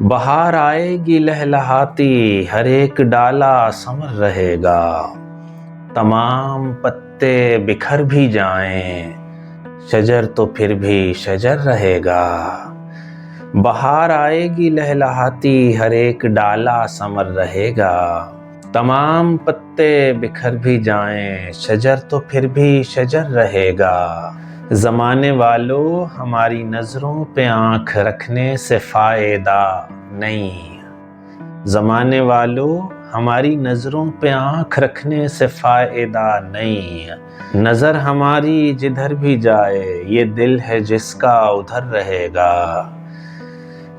بہار آئے گی لہلہاتی، ہر ایک ڈالا سنور رہے گا، تمام پتے بکھر بھی جائیں، شجر تو پھر بھی شجر رہے گا۔ بہار آئے گی لہلہاتی، ہر ایک ڈالا سنور رہے گا، تمام پتے بکھر بھی جائیں، شجر تو پھر بھی شجر رہے گا۔ زمانے والوں، ہماری نظروں پہ آنکھ رکھنے سے فائدہ نہیں۔ زمانے والوں، ہماری نظروں پہ آنکھ رکھنے سے فائدہ نہیں۔ نظر ہماری جدھر بھی جائے، یہ دل ہے جس کا ادھر رہے گا۔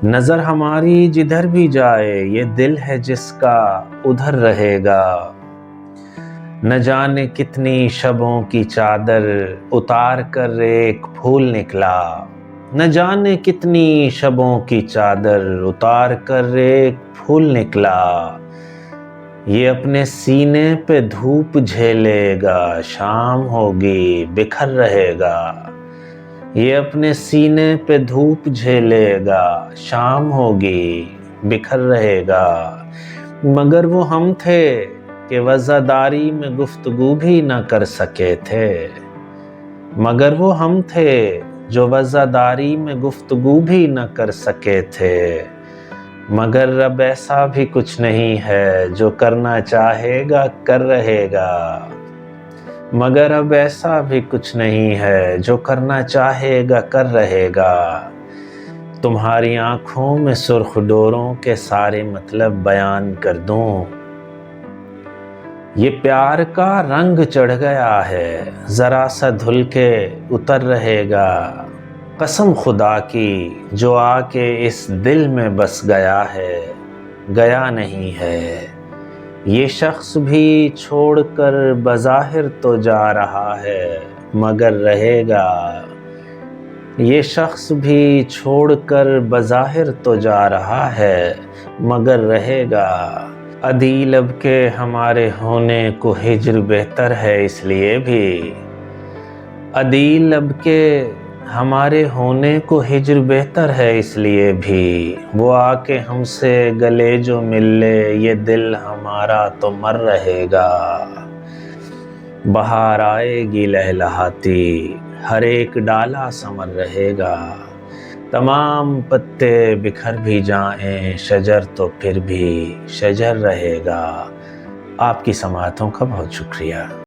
نظر ہماری جدھر بھی جائے، یہ دل ہے جس کا ادھر رہے گا۔ نہ جانے کتنی شبوں کی چادر اتار کر ایک پھول نکلا، نہ جانے کتنی شبوں کی چادر اتار کر ایک پھول نکلا۔ یہ اپنے سینے پہ دھوپ جھیلے گا، شام ہوگی بکھر رہے گا۔ یہ اپنے سینے پہ دھوپ جھیلے گا، شام ہوگی بکھر رہے گا۔ مگر وہ ہم تھے کہ وزاداری میں گفتگو بھی نہ کر سکے تھے، مگر وہ ہم تھے جو وزاداری میں گفتگو بھی نہ کر سکے تھے۔ مگر اب ایسا بھی کچھ نہیں ہے، جو کرنا چاہے گا کر رہے گا۔ مگر اب ایسا بھی کچھ نہیں ہے، جو کرنا چاہے گا کر رہے گا۔ تمہاری آنکھوں میں سرخ ڈوروں کے سارے مطلب بیان کر دوں، یہ پیار کا رنگ چڑھ گیا ہے، ذرا سا دھل کے اتر رہے گا۔ قسم خدا کی جو آ کے اس دل میں بس گیا ہے، گیا نہیں ہے۔ یہ شخص بھی چھوڑ کر بظاہر تو جا رہا ہے، مگر رہے گا۔ یہ شخص بھی چھوڑ کر بظاہر تو جا رہا ہے، مگر رہے گا۔ ادھی لب کے ہمارے ہونے کو ہجر بہتر ہے، اس لیے بھی۔ ادھی لب کے ہمارے ہونے کو ہجر بہتر ہے، اس لیے بھی۔ وہ آ کے ہم سے گلے جو مل لے، یہ دل ہمارا تو مر رہے گا۔ بہار آئے گی لہلہاتی، ہر ایک ڈالا سنور رہے گا، تمام پتے بکھر بھی جائیں، شجر تو پھر بھی شجر رہے گا۔ آپ کی سماعتوں کا بہت شکریہ۔